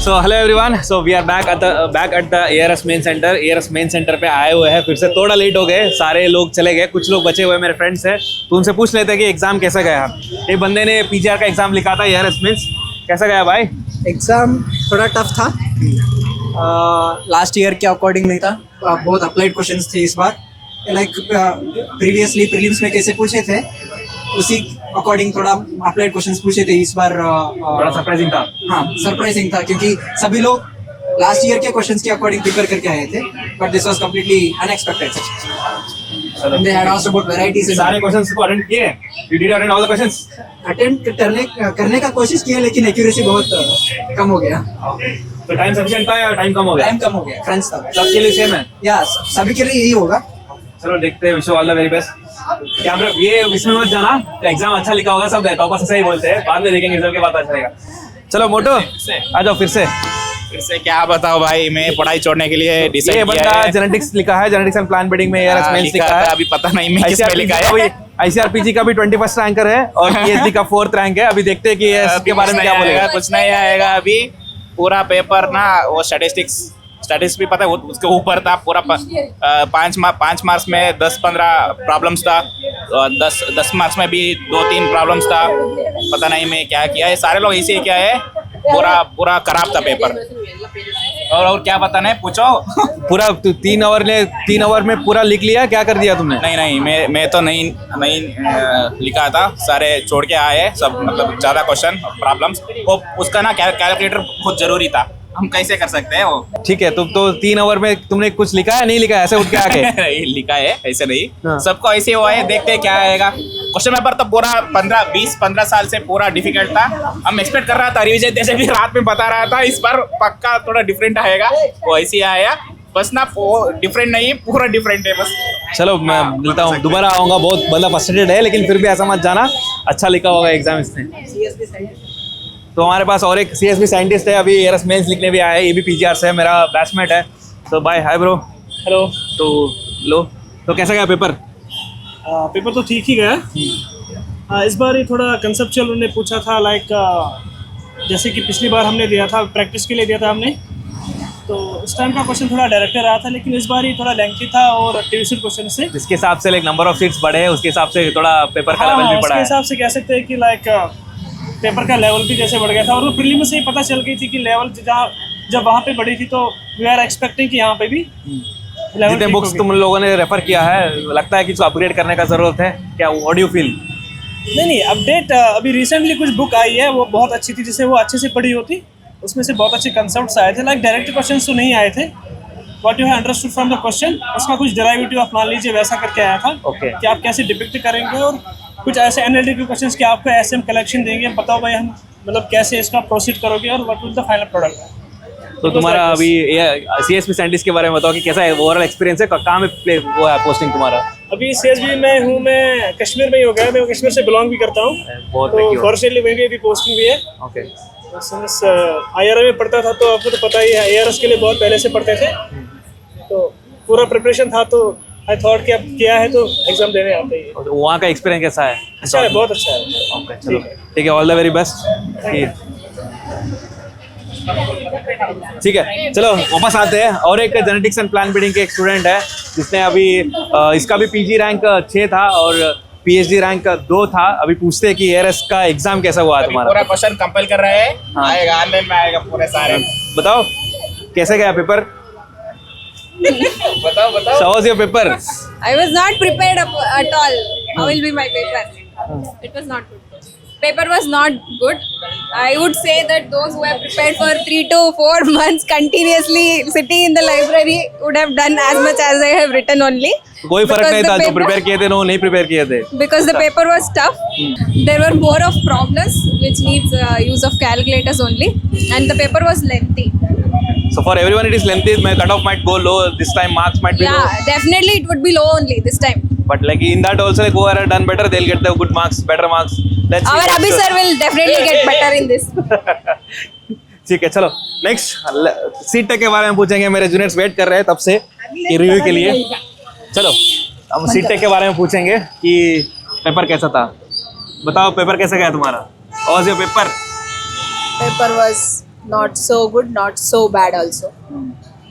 So hello everyone, so we are back at the ARS main centre. ARS main centre पे आए हुए हैं, फिर से थोड़ा लेट हो गए, सारे लोग चले गए, कुछ लोग बचे हुए मेरे फ्रेंड्स हैं, तो उनसे पूछ लेते हैं कि एग्जाम कैसा गया। एक बंदे ने PGR का एग्जाम लिखा था ARS मेंस, कैसा गया भाई? एग्ज़ाम थोड़ा टफ था। लास्ट ईयर के अकॉर्डिंग नहीं था। बहुत अप्लाइड क्वेश्चंस थे इस बार। लाइक प्रीवियसली प्रीलिम्स में कैसे पूछे थे उसी अकॉर्डिंग थोड़ा अप्लाइड क्वेश्चंस पूछे थे इस बार। बड़ा सरप्राइजिंग था। हाँ, सरप्राइजिंग था क्योंकि सभी लोग लास्ट ईयर के क्वेश्चंस के अकॉर्डिंग प्रिपेयर करके आए थे, but this was completely unexpected. And they had asked about varieties and सारे क्वेश्चंस को अटेंड किए? You did attend all the questions? Attempt करने का कोशिश किया, लेकिन एक्यूरेसी बहुत कम हो गया। तो टाइम सफिशिएंट था या टाइम कम हो गया? टाइम कम हो गया, क्रंच था। सबके लिए सेम है? या सभी के लिए यही होगा। चलो देखते हैं, wish you all the very best. Camera ये इसमें मत जाना, एग्जाम अच्छा लिखा होगा, सब टॉपर्स से ही बोलते हैं, बाद में देखेंगे रिजल्ट के बाद अच्छा रहेगा। चलो मोटो आ जाओ फिर से क्या बताओ भाई, मैं पढ़ाई छोड़ने के लिए डिसाइड ये किया बंदा है। जेनेटिक्स लिखा है, जेनेटिक्स एंड प्लान ब्रीडिंग में ARS मेंस लिखा है। अभी पता नहीं मैं किस में लिखा है। ICRPG का भी 21st रैंकर है और PhD का 4th रैंक है। अभी देखते हैं कि ये इसके बारे में क्या बोलेगा। कुछ नहीं आएगा अभी। पूरा पेपर ना वो स्टैटिस्टिक्स भी पता है उसके ऊपर था पूरा। 5 मार्क्स में 10-15 प्रॉब्लम्स था, 10 मार्क्स में भी 2-3 प्रॉब्लम्स था। पता नहीं मैं क्या किया है, सारे लोग ऐसे ही क्या है, पूरा खराब था पेपर। और क्या बताना है पूछो। पूरा 3 आवर में पूरा लिख लिया? क्या कर दिया तुमने? नहीं मैं तो नहीं लिखा था, सारे छोड़ के आए सब, मतलब ज़्यादा क्वेश्चन प्रॉब्लम्स। वो उसका ना कैलकुलेटर बहुत जरूरी था, हम कैसे कर सकते हैं वो। ठीक है, तो 3 आवर में तुमने कुछ लिखा है? नहीं लिखा है, ऐसे उठ के आके? नहीं लिखा है, ऐसे नहीं। हाँ। सबको ऐसे हुआ है, देखते हैं क्या आएगा। क्वेश्चन पेपर तो पूरा 15 साल से पूरा डिफिकल्ट था। हम एक्सपेक्ट कर रहा था, रिविजन जैसे भी रात में बता रहा था, इस बार पक्का थोड़ा डिफरेंट आएगा। वो ऐसे ही आया, बस ना वो डिफरेंट नहीं, पूरा डिफरेंट है बस। चलो मैं मिलता हूँ, दोबारा आऊँगा। बहुत बंदा फ्रस्ट्रेटेड है, लेकिन फिर भी ऐसा मत जाना, अच्छा लिखा होगा एग्जाम इसने। तो हमारे पास और एक CSB साइंटिस्ट है, अभी ARS मेंस लिखने भी आया है, ये भी PGR से है, मेरा बैचमेट है। तो बाय, हाय ब्रो। हेलो। तो लो, तो कैसा गया पेपर? पेपर तो ठीक ही गया। इस बार ये थोड़ा कंसेप्चुअल उन्होंने पूछा था, लाइक जैसे कि पिछली बार हमने दिया था, प्रैक्टिस के लिए दिया था हमने, तो इस टाइम का क्वेश्चन थोड़ा डायरेक्ट रहा था, लेकिन इस बार ये थोड़ा लेंथी था और ट्यूशन क्वेश्चन से जिसके हिसाब से लाइक नंबर ऑफ सीट्स बढ़े हैं, उसके हिसाब से थोड़ा पेपर का लेवल भी बढ़ा उसके है। हिसाब से कह सकते हैं कि लाइक पेपर का लेवल भी जैसे बढ़ गया था, और वो प्रीलिम से ही पता चल गई थी कि लेवल जब वहाँ पे बढ़ी थी, तो वी आर एक्सपेक्टिंग कि यहाँ पे भी लेवल। जितने बुक्स तुम लोगों ने रेफर किया है, लगता है कि इसको अपग्रेड करने का जरूरत है क्या? What do you feel? नहीं, अपडेट अभी रिसेंटली कुछ बुक आई है, वो बहुत अच्छी थी, जिसे वो अच्छे से पढ़ी होती, उसमें से बहुत अच्छे कंसेप्ट्स आए थे। लाइक डायरेक्ट क्वेश्चंस तो नहीं आए थे, what you have understood from the question, उसका कुछ डेरिवेटिव आप मान लीजिए वैसा करके आया था। Okay. कि आप कैसे डिपिक्ट करेंगे, और कुछ ऐसे एनालिटिकल क्वेश्चंस कि आपको SM कलेक्शन देंगे, बताओ भाई हम मतलब कैसे इसका प्रोसीड करोगे और what will the final product. तो तुम्हारा अभी CSB साइंटिस्ट के बारे में बताओ कि कैसा है ओवरऑल एक्सपीरियंस है, कहाँ में वो है पोस्टिंग तुम्हारा? अभी CSB में हूँ, मैं कश्मीर में ही हो गया, मैं कश्मीर से बिलोंग भी करता हूँ, बहुत तो फॉर्चुनेटली वहीं भी पोस्टिंग भी है। ओके। IRA में पढ़ता था, तो आपको तो पता ही है, ARS के लिए बहुत पहले से पढ़ते थे, तो पूरा प्रिपरेशन था, तो आई थॉट कि अब किया है तो एग्जाम देने आते ही है। वहाँ का एक्सपीरियंस कैसा है? अच्छा है, बहुत अच्छा है। ओके, चलो ठीक है, ऑल द वेरी बेस्ट। ठीक है, चलो वापस आते हैं। और एक जेनेटिक्स एंड प्लान ब्रीडिंग के एक स्टूडेंट है, जिसने अभी इसका भी PG रैंक 6 था और PhD रैंक 2 था। अभी पूछते हैं कि ARS का एग्जाम कैसा हुआ तुम्हारा? पूरा क्वेश्चन कंपाइल कर रहे हैं। हाँ। आएगा ऑनलाइन में, आएगा पूरे सारे। बताओ कैसे गया पेपर? बताओ How was your paper? I was not prepared at all. How will be my paper? It was not good. Paper was not good. I would say that those who have prepared for 3 to 4 months continuously sitting in the library would have done as much as I have written only. कोई फर्क Because नहीं the था, जो paper- prepare किए थे वो नहीं prepare किए थे। Because the paper was tough. There were more of problems which needs use of calculators only, and the paper was lengthy. So for everyone it is lengthy. My cutoff might go low this time. Marks might be low. Yeah, definitely it would be low only this time. But like in that also, like who are done better, they'll get the good marks, better marks. Let's see. Our Abhi sir will definitely get better in this. ठीक है, चलो next seat take के बारे में पूछेंगे। मेरे juniors wait कर रहे हैं तब से रिव्यू के लिए। चलो हम सीट टेक के बारे में पूछेंगे कि पेपर कैसा था। बताओ पेपर कैसा गया तुम्हारा? How was your paper? Paper was not so good, not so bad also.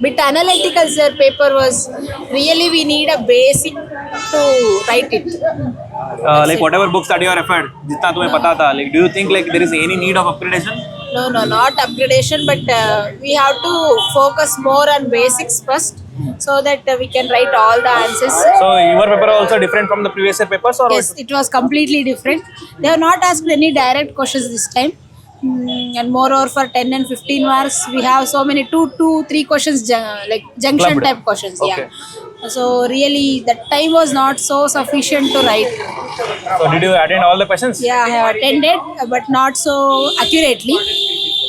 Bit analytical, sir. Paper was really, we need a basic to write it. Like whatever books that you are referred, जितना तुम्हें पता था, like do you think like there is any need of upgradation? No, no, not upgradation, but we have to focus more on basics first, so that we can write all the answers. So your paper also different from the previous year papers, or Yes, it was completely different. They have not asked any direct questions this time. And moreover, for 10 and 15 marks, we have so many 3 questions, like junction Clubbed. type questions. Okay. Yeah. So really, that time was not so sufficient to write. So did you attend all the questions? Yeah, I have attended, but not so accurately.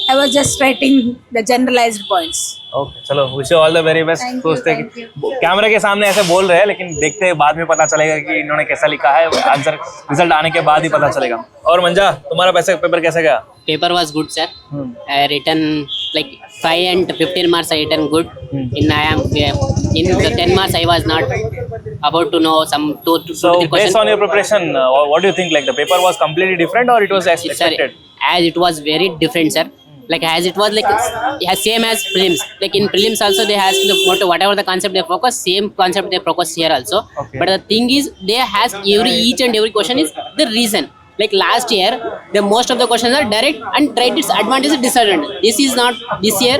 I was just writing the generalized points. Okay चलो wish you all the very best. Thank you, सोचते हैं thank कि कैमरे के सामने ऐसे बोल रहे हैं, लेकिन देखते हैं बाद में पता चलेगा कि इन्होंने कैसा लिखा है। आंसर रिजल्ट आने के बाद ही पता चलेगा। और मंजा, तुम्हारा पेपर कैसे गया? Paper was good, sir. I written like 5 and 15 marks. I written good. In the 10 marks, I was not about to know some two So three based questions. on your preparation, what do you think? Like the paper was completely different, or it was as Sir, expected? as it was very different, sir. Like as it was like same as prelims. Like in prelims also they has the whatever the concept they focus, same concept they focus here also. Okay. But the thing is, they has each and every question is the reason. Like last year, the most of the questions are direct and tried its advantage and disadvantage. This is not this year.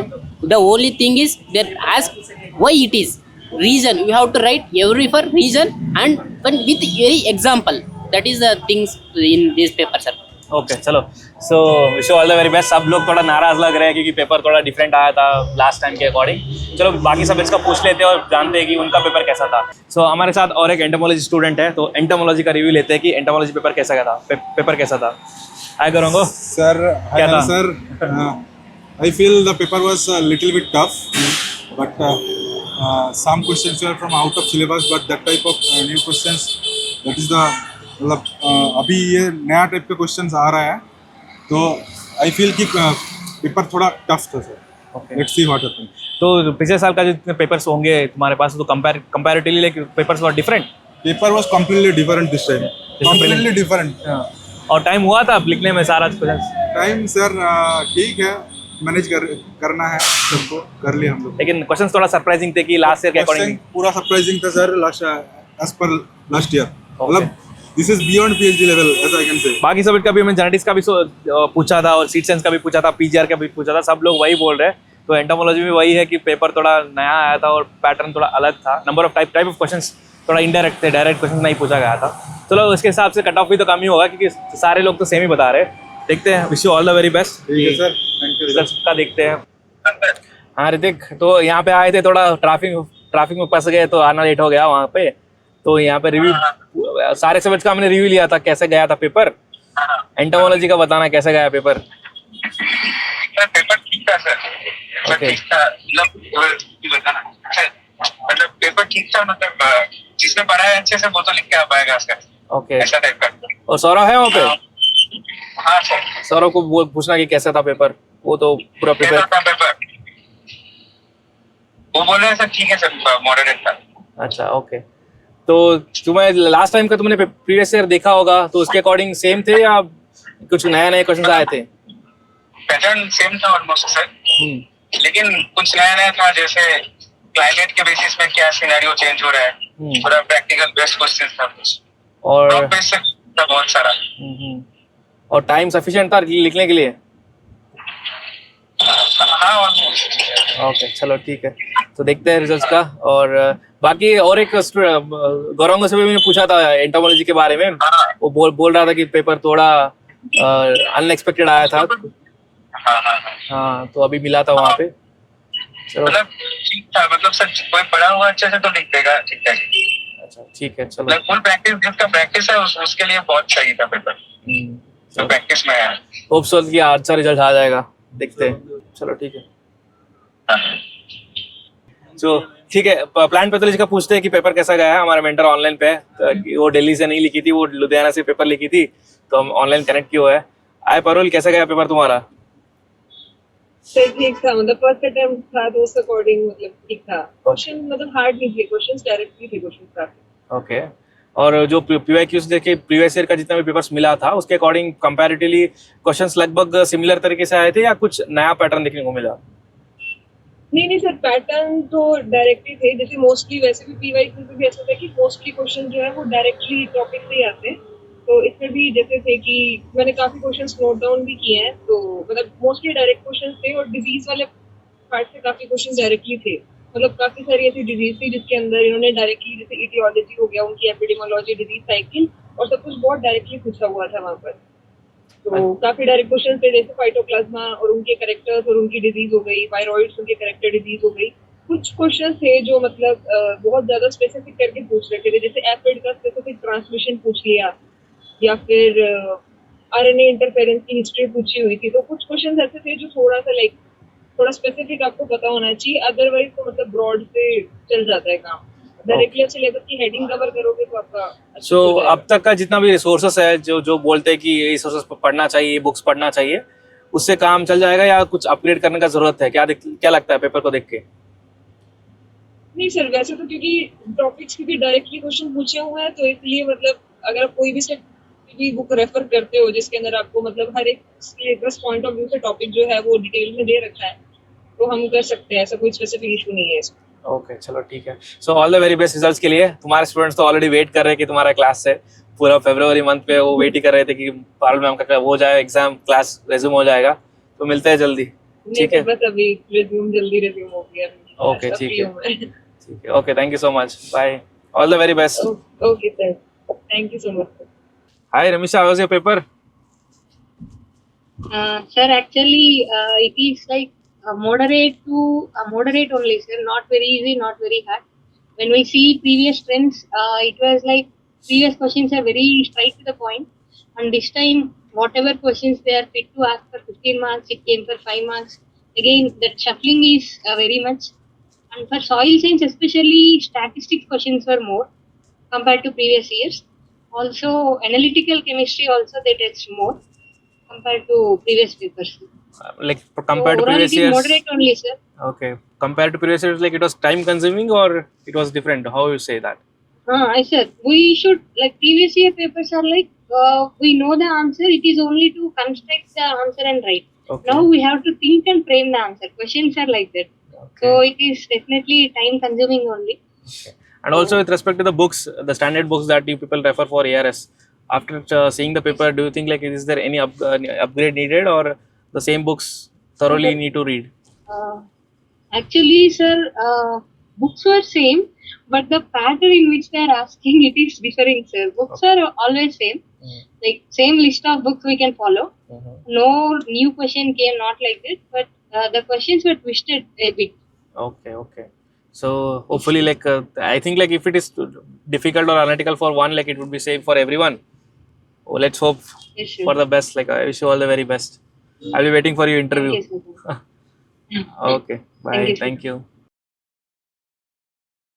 The only thing is that ask why it is reason. You have to write every for reason and but with very example. That is the things in this paper, sir. Okay चलो, so wish you all the very best. सब लोग थोड़ा नाराज लग रहे हैं क्योंकि paper थोड़ा डिफरेंट आया था लास्ट टाइम के अकॉर्डिंग। चलो बाकी सब इसका पूछ लेते हैं और जानते हैं कि उनका पेपर कैसा था। सो हमारे साथ और एक एंटोमोलॉजी स्टूडेंट है, तो एंटोमोलॉजी का रिव्यू लेते हैं कि एंटोमोलॉजी पेपर कैसा गया था। पेपर कैसा था? हाय करूँगा Sir, क्या था? I feel the paper was a little bit tough, but some questions were from out of syllabus, but that type of new questions, that is the मतलब अभी ये नया टाइप के क्वेश्चंस आ रहा है, तो आई फील कि पेपर थोड़ा टफ था sir. Okay. Let's see what happens. तो पिछले साल का जितने पेपर्स होंगे तुम्हारे पास, तो comparatively like papers were different. Paper was completely different this time, completely different. और टाइम हुआ था लिखने में सारा क्वेश्चन, टाइम सर ठीक है, मैनेज करना है सबको, कर लिया हम लोग। लेकिन क्वेश्चन थोड़ा सरप्राइजिंग थे कि लास्ट ईयर के Question अकॉर्डिंग। पूरा सरप्राइजिंग था sir, as per last year. Okay. मतलब this is beyond PhD level, as I can say. बाकी सब का भी मैंने जेनेटिक्स का भी पूछा था और सीट सेंस का भी पूछा था, पीजीआर का भी पूछा था, सब लोग वही बोल रहे हैं। तो एंटोमोलॉजी में वही है कि पेपर थोड़ा नया आया था और पैटर्न थोड़ा अलग था। Number of type of questions थोड़ा इनडायरेक्ट थे, डायरेक्ट क्वेश्चन नहीं पूछा गया था। चलो उसके हिसाब से कट ऑफ भी तो कम ही होगा क्योंकि सारे लोग तो सेम ही बता रहे हैं। देखते हैं, wish you all the very best. ठीक है सर, थैंक यू। रिजल्ट का देखते हैं। हाँ ऋतिक, तो यहाँ पे आए थे, थोड़ा ट्रैफिक में फंस गए तो आना लेट हो गया वहाँ पे। तो यहाँ पे रिव्यू सारे सब्जेक्ट का हमने रिव्यू लिया था, कैसे गया था पेपर। एंटोमोलॉजी का बताना कैसे गया पेपर। सर पेपर ठीक था सर, पेपर Okay. ठीक था, मतलब पेपर ठीक था, मतलब जिसने पढ़ा है अच्छे से वो तो लिख के आ पाएगा सर, ओके। ऐसा टाइप का। और सौरभ है वहाँ पे? हाँ सर, सौरभ को पूछना कि कैसा था पेपर, वो तो पूरा कैसा पेपर। था पेपर? वो बोल रहे हैं सर ठीक है सर, मॉडरेट था। अच्छा ओके। तो तुम्हें लास्ट टाइम का तुमने प्रीवियस ईयर देखा होगा, तो उसके अकॉर्डिंग सेम थे या कुछ नए क्वेश्चन आए थे? पैटर्न सेम था ऑलमोस्ट सर, लेकिन कुछ नया नया था, जैसे क्लाइमेट के बेसिस पे क्या सिनेरियो चेंज हो रहा है, पूरा प्रैक्टिकल बेस्ड क्वेश्चन था कुछ, और बेसिक था बहुत सारा। और टाइम सफिशिएंट था लिखने के लिए? हाँ ऑलमोस्ट। ओके चलो ठीक है, तो देखते हैं रिजल्ट्स का। और बाकी और एक गौरंग से भी मैंने पूछा था एंटोमोलॉजी के बारे में, वो बोल रहा था कि पेपर थोड़ा अनएक्सपेक्टेड आया था। हाँ तो अभी मिला था वहाँ पे। चलो मतलब ठीक था, मतलब सर कोई पढ़ा हुआ अच्छे से तो लिख देगा ठीक ठाक। अच्छा ठीक है चलो। मतलब फुल प्रैक्टिस, जिसका प्रैक्टिस है उसके लिए बहुत सही था पेपर, तो प्रैक्टिस में है। होप सो कि अच्छा रिजल्ट आ जाएगा, देखते हैं। चलो ठीक है। तो ठीक है, प्लांट पैथोलॉजी का पूछते हैं कि पेपर कैसा गया है। हमारा मेंटर ऑनलाइन पे है, तो वो दिल्ली से नहीं लिखी थी, वो लुधियाना से पेपर लिखी थी, तो हम ऑनलाइन कनेक्ट किए हुए हैं। आए पारुल, कैसा गया पेपर तुम्हारा? सर ठीक था, मतलब फर्स्ट अटेम्प्ट था तो उस अकॉर्डिंग मतलब ठीक था। क्वेश्चन मतलब हार्ड नहीं थे, क्वेश्चंस डायरेक्टली थे क्वेश्चंस काफी। ओके, और जो PYQs देखे प्रीवियस ईयर का जितना भी पेपर्स मिला था उसके अकॉर्डिंग कंपैरेटिवली क्वेश्चंस लगभग सिमिलर तरीके से आए थे या कुछ नया पैटर्न देखने को मिला? नहीं सर, पैटर्न तो डायरेक्टली थे। जैसे मोस्टली वैसे भी पीवाईक्यू में भी ऐसा था कि मोस्टली क्वेश्चन जो है वो डायरेक्टली टॉपिक से ही आते हैं। तो इसमें भी जैसे थे कि मैंने काफी क्वेश्चंस नोट डाउन भी किए हैं, तो मतलब मोस्टली डायरेक्ट क्वेश्चंस थे और डिजीज वाले पार्ट से काफी क्वेश्चंस डायरेक्टली थे। मतलब काफी सारी ऐसी डिजीज थी जिसके अंदर इन्होंने डायरेक्टली, जैसे इटियोलॉजी हो गया, उनकी एपिडेमोलॉजी, डिजीज साइकिल और सब कुछ बहुत डायरेक्टली पूछा हुआ था वहाँ पर। तो काफी डायरेक्ट क्वेश्चन थे, जैसे फाइटोप्लाज्मा और उनके कैरेक्टर्स और उनकी डिजीज हो गई, वायरॉइड्स उनके कैरेक्टर डिजीज हो गई। कुछ क्वेश्चन थे जो मतलब बहुत ज्यादा स्पेसिफिक करके पूछ रखे थे, जैसे एपिड का स्पेसिफिक ट्रांसमिशन पूछ लिया या फिर आरएनए इंटरफेरेंस की हिस्ट्री पूछी हुई थी। तो कुछ क्वेश्चन ऐसे थे जो थोड़ा स्पेसिफिक आपको पता होना चाहिए, अदरवाइज तो मतलब ब्रॉड से चल जाता है काम। डायरेक्टली सिलेबस की हेडिंग कवर करोगे तो आपका सो अब तक का जितना भी रिसोर्सेस है जो बोलते हैं कि ये रिसोर्सेस पढ़ना चाहिए, बुक्स पढ़ना चाहिए, उससे काम चल जाएगा या कुछ अपग्रेड करने का जरूरत है? क्या लगता है पेपर को देख के? नहीं सर, वैसे तो क्योंकि टॉपिक्स क्योंकि डायरेक्टली क्वेश्चन पूछे हुए हैं, तो इसलिए मतलब अगर आप कोई भी बुक रेफर करते हो जिसके अंदर आपको मतलब हर एक सिलेबस पॉइंट ऑफ व्यू से टॉपिक जो है वो डिटेल में दे रखा है, तो हम कर सकते हैं। ऐसा कोई स्पेसिफिक इशू नहीं है इसमें। ओके, चलो ठीक है। So all the very best results के लिए। तुम्हारे स्टूडेंट्स तो ऑलरेडी वेट कर रहे हैं कि तुम्हारा क्लास है, पूरा फरवरी मंथ पे वो वेट ही कर रहे थे कि पारुल मैम का हो जाए, एग्जाम क्लास रेज्यूम हो जाएगा, तो मिलते हैं जल्दी। ठीक है, बस अभी जल्दी रिज्यूम हो गया। ओके ठीक है, ठीक है, okay, thank you so much, bye, all the very best. Okay sir, thank you so much. Hi Ramisha, how was your paper? Sir, actually, it is like moderate only, sir. Not very easy, not very hard. When we see previous trends, it was like previous questions are very straight to the point, and this time whatever questions they are fit to ask for 15 marks, it came for 5 marks. Again, that shuffling is very much. And for soil science, especially statistics questions were more compared to previous years. Also, analytical chemistry also they test more compared to previous papers. Like compared to overall, previous it is years? moderate only, sir. Okay, compared to previous years, like it was time consuming or it was different? How you say that? I said we should, like previous year papers are like we know the answer. It is only to construct the answer and write. Okay. Now we have to think and frame the answer. Questions are like that. Okay. So it is definitely time consuming only. Okay. And also with respect to the books, the standard books that you people refer for ARS, after seeing the paper, do you think like is there any upgrade needed or the same books thoroughly need to read? Actually, sir, books were same, but the pattern in which they are asking it is differing, sir. Books are always same, like same list of books we can follow. No new question came, not like that, but the questions were twisted a bit. Okay, okay. So hopefully, like I think like if it is difficult or analytical for one, like it would be same for everyone. Oh, let's hope Yes, sir. for the best. Like I wish you all the very best. I'll be waiting for your interview. Yes, sir. Okay, bye. Thank you, sir. Thank you.